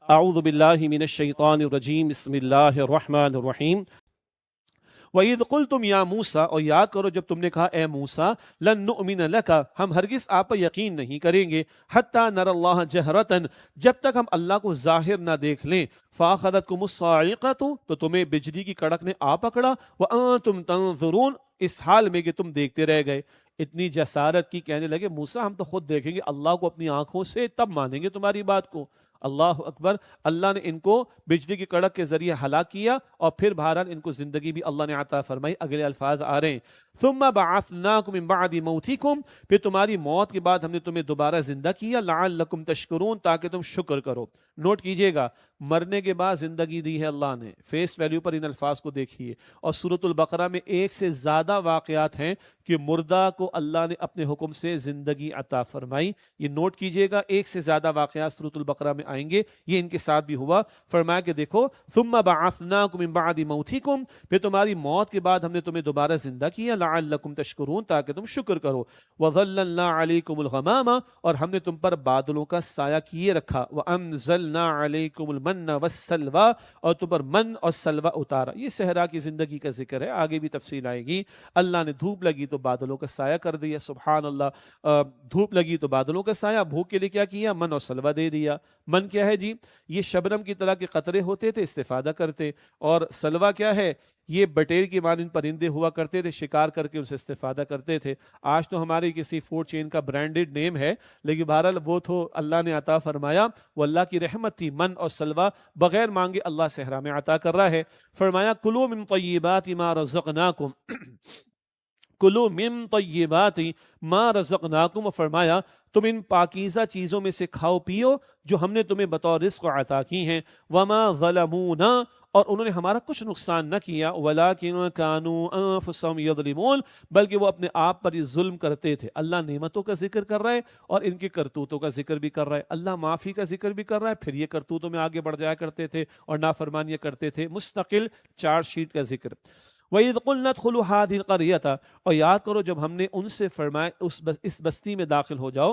اعوذ باللہ من الشیطان الرجیم بسم اللہ الرحمن الرحیم وَإِذْ قُلْتُمْ يَا مُوسَىٰ، اور یاد کرو جب تم نے کہا اے موسیٰ لَن نُؤْمِنَ لَكَ، ہم ہرگز آپ پر یقین نہیں کریں گے، حَتَّىٰ نَرَى اللَّهَ جَهْرَةً، جب تک ہم اللہ کو ظاہر نہ دیکھ لیں، فَأَخَذَتْكُمُ الصَّاعِقَةُ، تو تمہیں بجلی کی کڑک نے آ پکڑا، وَأَنْتُمْ تَنظُرُونَ، اس حال میں کہ تم دیکھتے رہ گئے۔ اتنی جسارت کی، کہنے لگے موسیٰ ہم تو خود دیکھیں گے اللہ کو اپنی آنکھوں سے، تب مانیں گے تمہاری بات کو۔ اللہ اکبر، اللہ نے ان کو بجلی کی کڑک کے ذریعے ہلاک کیا، اور پھر بہرحال ان کو زندگی بھی اللہ نے عطا فرمائی۔ اگلے الفاظ آ رہے ہیں، ثم بعثناکم من بعد موتکم، پھر تمہاری موت کے بعد ہم نے تمہیں دوبارہ زندہ کیا، لعلکم تشکرون، تاکہ تم شکر کرو۔ نوٹ کیجئے گا، مرنے کے بعد زندگی دی ہے اللہ نے، فیس ویلیو پر ان الفاظ کو دیکھیے، اور سورۃ البقرہ میں ایک سے زیادہ واقعات ہیں کہ مردہ کو اللہ نے اپنے حکم سے زندگی عطا فرمائی۔ یہ نوٹ کیجئے گا، ایک سے زیادہ واقعات سورۃ البقرہ میں آئیں گے، یہ ان کے ساتھ بھی ہوا۔ فرمایا کہ دیکھو ثم بعثناکم من بعد موتکم، پھر تمہاری موت کے بعد ہم نے تمہیں دوبارہ زندہ کیا، لعلکم تشکرون، تاکہ تم شکر کرو۔ وظللنا علیکم الغمام، اور ہم نے تم پر بادلوں کا سایہ کیے رکھا، وانزلنا علیکم المن والسلوى، اور تم پر من اور سلوہ اتارا۔ یہ صحرا کی زندگی کا ذکر ہے، آگے بھی تفصیل آئے گی۔ اللہ نے دھوپ لگی تو بادلوں کا سایہ کر دیا، سبحان اللہ، دھوپ لگی تو بادلوں کا سایہ، بھوک کے لیے کیا کیا؟ من اور سلوہ دے دیا۔ من کیا ہے جی؟ یہ شبنم کی طرح کے قطرے ہوتے تھے، استفادہ کرتے، اور سلوہ کیا ہے؟ یہ بٹیر کی مانند پرندے ہوا کرتے تھے، شکار کر کے ان سے استفادہ کرتے تھے۔ آج تو ہماری کسی فوڈ چین کا برانڈڈ نیم ہے، لیکن بہرحال وہ تو اللہ نے عطا فرمایا، وہ اللہ کی رحمت تھی۔ من اور سلوہ بغیر مانگے اللہ صحرا میں عطا کر رہا ہے۔ فرمایا کلوا من طیبات ما رزقناکم، کلو من طیبات ما رزقناکم، اور فرمایا تم ان پاکیزہ چیزوں میں سے کھاؤ پیو جو ہم نے تمہیں بطور رزق عطا کی ہیں۔ وما ظلمونا، اور انہوں نے ہمارا کچھ نقصان نہ کیا، ولیکن کانوا انفسہم یظلمون، بلکہ وہ اپنے آپ پر ہی ظلم کرتے تھے۔ اللہ نعمتوں کا ذکر کر رہا ہے اور ان کی کرتوتوں کا ذکر بھی کر رہا ہے، اللہ معافی کا ذکر بھی کر رہا ہے، پھر یہ کرتوتوں میں آگے بڑھ جایا کرتے تھے اور نافرمانیاں کرتے تھے، مستقل چارج شیٹ کا ذکر۔ وَإِذْ قُلْنَا ادْخُلُوا هَٰذِهِ الْقَرْيَةَ، اور یاد کرو جب ہم نے ان سے فرمایا اس بستی میں داخل ہو جاؤ،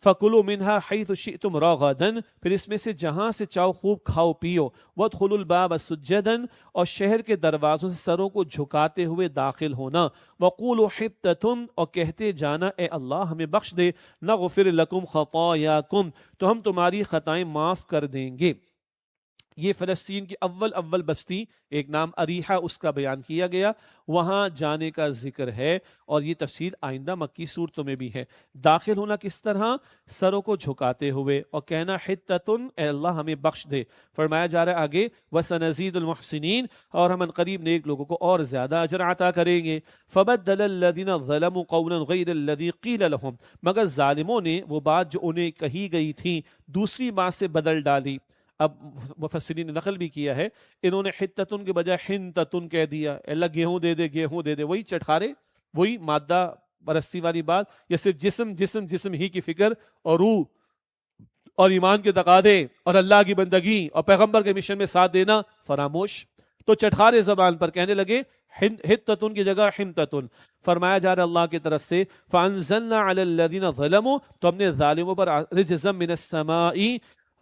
فَكُلُوا مِنْهَا حَيْثُ شِئْتُمْ رَغَدًا، پھر اس میں سے جہاں سے چاہو خوب کھاؤ پیو، وَادْخُلُوا الْبَابَ سُجَّدًا، اور شہر کے دروازوں سے سروں کو جھکاتے ہوئے داخل ہونا، وَقُولُوا حِطَّةٌ، اور کہتے جانا اے اللہ ہمیں بخش دے، نَغْفِرْ لَكُمْ خَطَايَاكُمْ، تو ہم تمہاری خطائیں معاف کر دیں گے۔ یہ فلسطین کی اول بستی، ایک نام اریحہ، اس کا بیان کیا گیا، وہاں جانے کا ذکر ہے، اور یہ تفصیل آئندہ مکی صورتوں میں بھی ہے۔ داخل ہونا کس طرح؟ سروں کو جھکاتے ہوئے، اور کہنا حتتن، اے اللہ ہمیں بخش دے۔ فرمایا جا رہا ہے آگے وسنزید المحسنین، اور ہم قریب نیک لوگوں کو اور زیادہ اجر عطا کریں گے۔ فبدل الذین ظلموا قولا غیر الذی قیل لهم، مگر ظالموں نے وہ بات جو انہیں کہی گئی تھی دوسری بات سے بدل ڈالی۔ اب مفسرین نے نقل بھی کیا ہے، انہوں نے حتتن کے بجائے حنتتن کہہ دیا، اللہ گیہوں دے دے، گیہوں دے دے، وہی چٹخارے، وہی مادہ پرستی والی بات، یا صرف جسم ہی کی فکر اور روح اور ایمان کے تقاضے اور اللہ کی بندگی اور پیغمبر کے مشن میں ساتھ دینا فراموش۔ تو چٹخارے زبان پر کہنے لگے حتتن کی جگہ حنتتن۔ فرمایا جا رہا اللہ کی طرف سے فانزلنا علی الذین ظلموا، تو ہم نے ظالموں پر رجزا من السماء،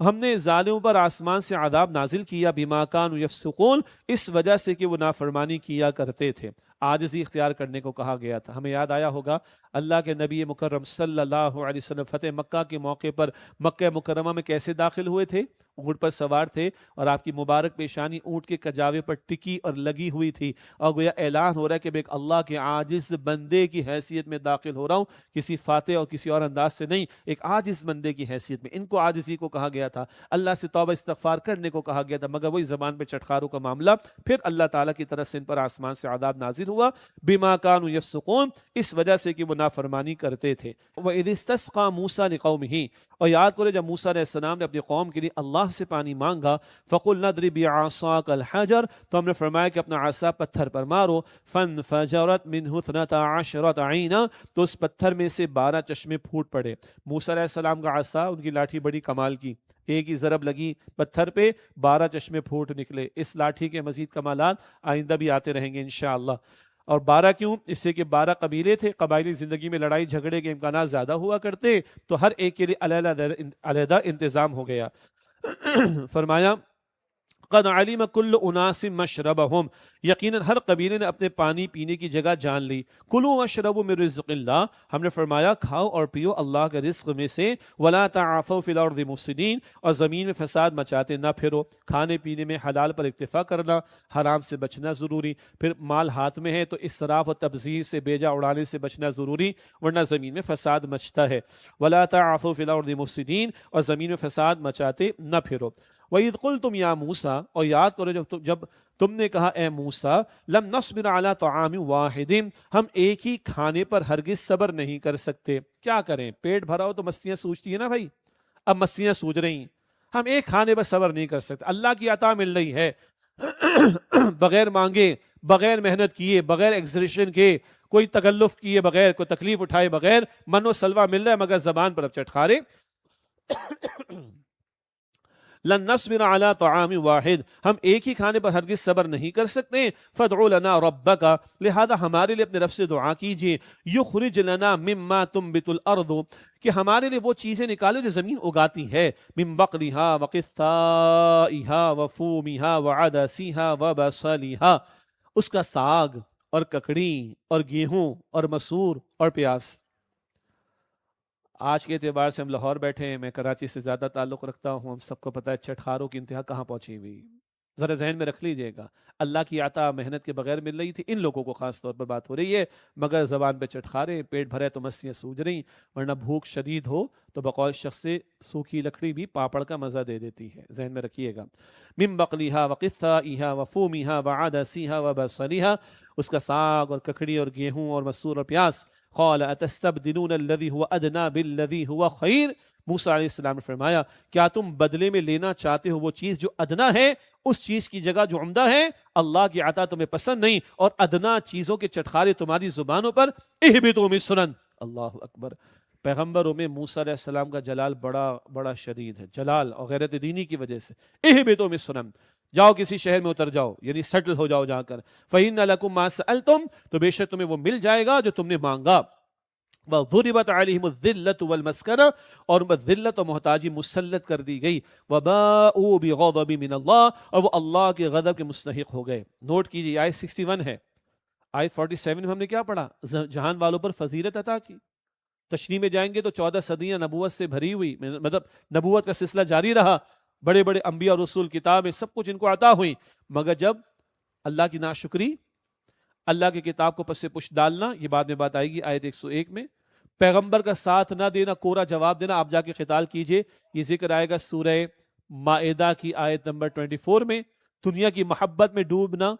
ہم نے ظالموں پر آسمان سے عذاب نازل کیا، بما کانوا یفسقون، اس وجہ سے کہ وہ نافرمانی کیا کرتے تھے۔ عاجزی اختیار کرنے کو کہا گیا تھا۔ ہمیں یاد آیا ہوگا اللہ کے نبی مکرم صلی اللہ علیہ وسلم فتح مکہ کے موقع پر مکہ مکرمہ میں کیسے داخل ہوئے تھے؟ اونٹ پر سوار تھے، اور آپ کی مبارک پیشانی اونٹ کے کجاوے پر ٹکی اور لگی ہوئی تھی، اور گویا اعلان ہو رہا ہے کہ میں ایک اللہ کے عاجز بندے کی حیثیت میں داخل ہو رہا ہوں، کسی فاتح اور کسی اور انداز سے نہیں، ایک عاجز بندے کی حیثیت میں۔ ان کو عاجزی کو کہا گیا تھا، اللہ سے توبہ استغفار کرنے کو کہا گیا تھا، مگر وہی زبان پہ چٹخاروں کا معاملہ۔ پھر اللہ تعالیٰ کی طرف سے ان پر آسمان سے عذاب نازل ہوا، بما کانوا یفسقون، اس وجہ سے کہ وہ نافرمانی کرتے تھے۔ وَإِذِ اسْتَسْقَىٰ مُوسَىٰ لِقَوْمِهِ، اور یاد کرو جب موسیٰ علیہ السلام نے اپنی قوم کے لیے اللہ سے پانی مانگا، فَقُلْنَا اضْرِب بِعَصَاكَ الْحَجَرَ، تو ہم نے فرمایا کہ اپنا عصا پتھر پر مارو، فَانْفَجَرَتْ مِنْهُ 12 عَيْنًا، تو اس پتھر میں سے 12 چشمے پھوٹ پڑے۔ موسیٰ علیہ السلام کا عصا، ان کی لاٹھی بڑی کمال کی، ایک ہی ضرب لگی پتھر پہ 12 چشمے پھوٹ نکلے۔ اس لاٹھی کے مزید کمالات آئندہ بھی آتے رہیں گے انشاءاللہ۔ اور 12 کیوں؟ اس سے کہ 12 قبیلے تھے، قبائلی زندگی میں لڑائی جھگڑے کے امکانات زیادہ ہوا کرتے، تو ہر ایک کے لیے علیحدہ انتظام ہو گیا۔ فرمایا قد علم کل اناس مشربہم، یقیناً ہر قبیلے نے اپنے پانی پینے کی جگہ جان لی. کلوا واشربوا من رزق اللہ، ہم نے فرمایا کھاؤ اور پیو اللہ کے رزق میں سے. ولا تعثوا فی الارض مفسدین، اور زمین میں فساد مچاتے نہ پھرو. کھانے پینے میں حلال پر اکتفا کرنا، حرام سے بچنا ضروری. پھر مال ہاتھ میں ہے تو اسراف و تبذیر سے، بیجا اڑانے سے بچنا ضروری، ورنہ زمین میں فساد مچتا ہے. ولا تعثوا فی الارض مفسدین، اور زمین میں فساد مچاتے نہ پھرو. وَإِذْ قُلْتُمْ يَا مُوسَىٰ، اور یاد کرو جب تم نے کہا اے موسیٰ، لَمْ نَصْبِرَ عَلَىٰ طَعَامٍ وَاحِدٍ، ہم ایک ہی کھانے پر ہرگز صبر نہیں کر سکتے. کیا کریں، پیٹ بھرا ہو تو مستیاں سوچتی ہیں نا بھائی، اب مستیاں سوچ رہی ہیں. ہم ایک کھانے پر صبر نہیں کر سکتے، اللہ کی عطا مل رہی ہے بغیر مانگے، بغیر محنت کیے، بغیر ایگزریشن کے، کوئی تکلف کیے بغیر، کوئی تکلیف اٹھائے بغیر من و سلوہ مل رہا ہے، مگر زبان پر اب چٹخارے. لن نصبر علی طعام واحد، ہم ایک ہی کھانے پر ہرگز صبر نہیں کر سکتے. فادع لنا ربک، لہذا ہمارے لیے اپنے رب سے دعا کیجیے. یخرج لنا مما تنبت الارض، کہ ہمارے لیے وہ چیزیں نکالے جو زمین اگاتی ہے. من بقلها وقثائها وفومها وعدسها وبصلها، اس کا ساگ اور ککڑی اور گیہوں اور مسور اور پیاز. آج کے اعتبار سے ہم لاہور بیٹھے ہیں، میں کراچی سے زیادہ تعلق رکھتا ہوں، ہم سب کو پتہ ہے چٹخاروں کی انتہا کہاں پہنچی ہوئی. ذرا ذہن میں رکھ لیجئے گا، اللہ کی عطا محنت کے بغیر مل رہی تھی، ان لوگوں کو خاص طور پر بات ہو رہی ہے، مگر زبان پہ چٹخارے، پیٹ بھرے تو مستیاں سوج رہی. ورنہ بھوک شدید ہو تو بقول شخص سے سوکھی لکڑی بھی پاپڑ کا مزہ دے دیتی ہے، ذہن میں رکھیے گا. من بقلیہا وقثائہا وفومہا وعدسیہا وبصلیہا، اس کا ساگ اور ککڑی اور گیہوں اور مسور اور پیاز. قال اتستبدلون الذی هو ادنی بالذی هو خیر، موسیٰ علیہ السلام نے فرمایا کیا تم بدلے میں لینا چاہتے ہو وہ چیز جو ادنا ہے اس چیز کی جگہ جو عمدہ ہے؟ اللہ کی عطا تمہیں پسند نہیں اور ادنا چیزوں کے چٹخارے تمہاری زبانوں پر. اہبطوا مصرا، اللہ اکبر. پیغمبروں میں موسیٰ علیہ السلام کا جلال بڑا شدید ہے، جلال اور غیرت دینی کی وجہ سے. اہبطوا مصرا، جاؤ کسی شہر میں اتر جاؤ، یعنی سیٹل ہو جاؤ جا کر. فإن لکم ما سألتم، تو بے شک تمہیں وہ مل جائے گا جو تم نے مانگا. وضربت علیہم الذلۃ والمسکنہ، اور ذلت و محتاجی مسلط کر دی گئی. وباءوا بغضب من اللہ، اور وہ اللہ کے غضب کے مستحق ہو گئے. نوٹ کیجیے آیت 61 ہے. آیت 47 میں ہم نے کیا پڑھا؟ جہان والوں پر فضیلت عطا کی. تشریح میں جائیں گے تو 14 صدیاں نبوت سے بھری ہوئی، مطلب نبوت کا سلسلہ جاری رہا، بڑے بڑے انبیاء اور رسول، کتابیں، سب کچھ ان کو عطا ہوئی. مگر جب اللہ کی ناشکری، اللہ کی کتاب کو پس پش ڈالنا، یہ بعد میں بات آئے گی آیت 101 میں، پیغمبر کا ساتھ نہ دینا، کورا جواب دینا. آپ جا کے قتال کیجئے، یہ ذکر آئے گا سورہ مائدہ کی آیت نمبر 24 میں. دنیا کی محبت میں ڈوبنا،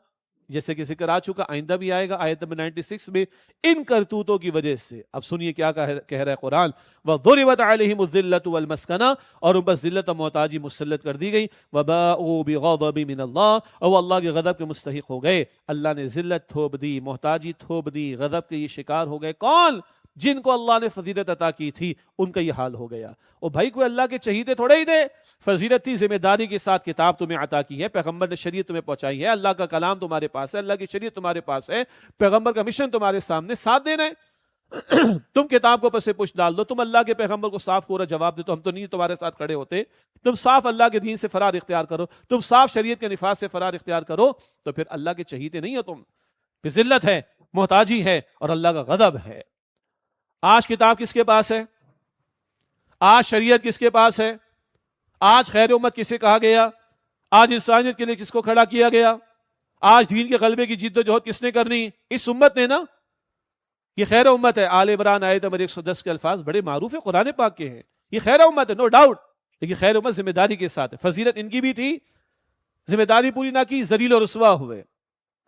جیسے کہ ذکر آ چکا، آئندہ بھی آئے گا آیت نمبر 96 میں، ان کرتوتوں کی وجہ سے. اب سنیے کیا کہہ رہا ہے قرآن. وَضُرِبَتْ عَلَيْهِمُ الذِّلَّةُ وَالْمَسْكَنَةُ، اور ان پر ذلت و محتاجی مسلط کر دی گئی. وَبَاءُوا بِغَضَبٍ مِّنَ اللَّهِ، اور وہ اللہ کے غضب کے مستحق ہو گئے. اللہ نے ذلت تھوپ دی، محتاجی تھوپ دی، غضب کے یہ شکار ہو گئے. کون؟ جن کو اللہ نے فضیلت عطا کی تھی ان کا یہ حال ہو گیا. اور بھائی کوئی اللہ کے چہیتے تھوڑے ہی دے، فضیلت تھی، ذمہ داری کے ساتھ کتاب تمہیں عطا کی ہے، پیغمبر نے شریعت تمہیں پہنچائی ہے، اللہ کا کلام تمہارے پاس ہے، اللہ کی شریعت تمہارے پاس ہے، پیغمبر کا مشن تمہارے سامنے، ساتھ دینا ہے. تم کتاب کو پس پش ڈال دو، تم اللہ کے پیغمبر کو صاف کورا جواب دے تو ہم تو نہیں تمہارے ساتھ کھڑے ہوتے. تم صاف اللہ کے دین سے فرار اختیار کرو، تم صاف شریعت کے نفاذ سے فرار اختیار کرو، تو پھر اللہ کے چہیتے نہیں ہو تم. پھر ذلت ہے، محتاجی ہے اور اللہ کا غضب ہے. آج کتاب کس کے پاس ہے؟ آج شریعت کس کے پاس ہے؟ آج خیر امت کسے کہا گیا؟ آج انسانیت کے لیے کس کو کھڑا کیا گیا؟ آج دین کے غلبے کی جد و جہد کس نے کرنی؟ اس امت نے نا. یہ خیر امت ہے. آل عمران آیت نمبر 110 کے الفاظ بڑے معروف ہیں، قرآن پاک کے ہیں. یہ خیر امت ہے، نو ڈاؤٹ. لیکن خیر امت ذمہ داری کے ساتھ ہے. فضیلت ان کی بھی تھی، ذمہ داری پوری نہ کی، ذلیل و رسوا ہوئے.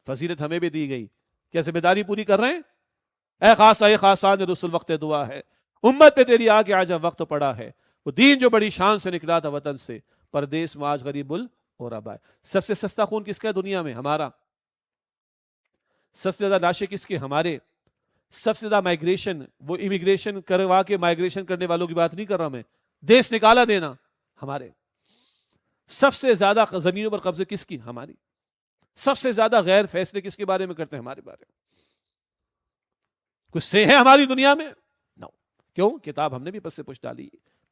فضیلت ہمیں بھی دی گئی، کیا ذمہ داری پوری کر رہے ہیں؟ اے خاصا، اے خاصان رسول، وقت دعا ہے، امت پہ تیری آگے آجا وقت پڑا ہے. وہ دین جو بڑی شان سے نکلا تھا وطن سے، پردیس میں آج غریب الغربا ہے. سب سے سستا خون کس کا ہے دنیا میں؟ ہمارا. سب سے زیادہ لاشیں کس کے؟ ہمارے. سب سے زیادہ مائگریشن، وہ امیگریشن کروا کے مائگریشن کرنے والوں کی بات نہیں کر رہا میں، دیش نکالا دینا، ہمارے. سب سے زیادہ زمینوں پر قبضے کس کی؟ ہماری. سب سے زیادہ غیر فیصلے کس کے بارے میں کرتے ہیں؟ ہمارے بارے میں. کچھ سے ہے ہماری دنیا میں؟ نو. کیوں؟ کتاب ہم نے بھی پس سے پوچھ ڈالی.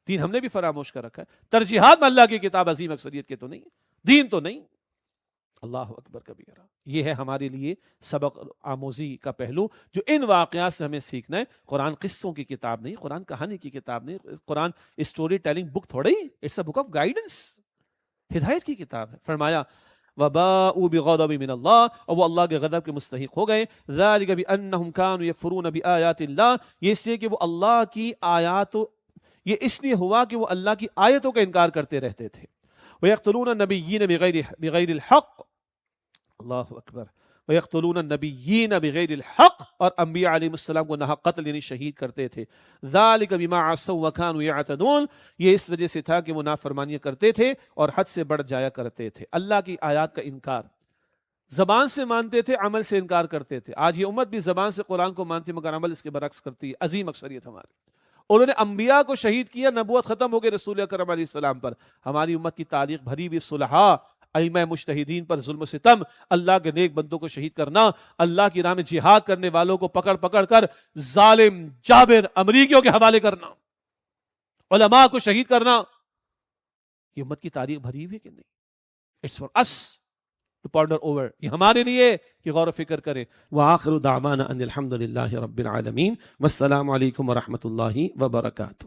دین ہم نے بھی فراموش کر رکھا ہے. ترجیحات میں اللہ کی کتاب عظیم اکثریت کے تو نہیں, دین تو نہیں. اللہ اکبر کبیرہ. یہ ہے ہمارے لیے سبق آموزی کا پہلو جو ان واقعات سے ہمیں سیکھنا ہے. قرآن قصوں کی کتاب نہیں, قرآن کہانی کی کتاب نہیں, قرآن اسٹوری ٹیلنگ بک تھوڑی, it's a book of guidance, ہدایت کی کتاب ہے. فرمایا وباءوا بغضب من اللہ, اور وہ اللہ کے غضب کے مستحق ہو گئے. ذلک بانہم کانوا یکفرون بآیات اللہ, یہ اس لیے کہ وہ اللہ کی آیات, یہ اس لیے ہوا کہ وہ اللہ کی آیتوں کا انکار کرتے رہتے تھے. ویقتلون النبیین بغیر الحق, اللہ اکبر, ویقتلون النبیین بغیر الحق, اور انبیاء علیہ السلام کو ناحق قتل یعنی شہید کرتے تھے. ذالک بما عصوا وکانوا یعتدون, یہ اس وجہ سے تھا کہ وہ نافرمانیاں کرتے تھے اور حد سے بڑھ جایا کرتے تھے. اللہ کی آیات کا انکار, زبان سے مانتے تھے, عمل سے انکار کرتے تھے. آج یہ امت بھی زبان سے قرآن کو مانتی مگر عمل اس کے برعکس کرتی ہے, عظیم اکثریت ہماری. انہوں نے انبیاء کو شہید کیا, نبوت ختم ہو گئی رسول اکرم علیہ السلام پر. ہماری امت کی تاریخ بھری ہوئی صلحاء, ائمہ مجتہدین پر ظلم و ستم, اللہ کے نیک بندوں کو شہید کرنا, اللہ کی راہ میں جہاد کرنے والوں کو پکڑ پکڑ کر ظالم جابر امریکیوں کے حوالے کرنا, علماء کو شہید کرنا. یہ امت کی تاریخ بھری ہوئی کہ نہیں؟ It's for us to ponder over, یہ ہمارے لیے کہ غور و فکر کریں. وآخر دعوانا ان الحمد للہ رب العالمین, والسلام علیکم ورحمۃ اللہ وبرکاتہ.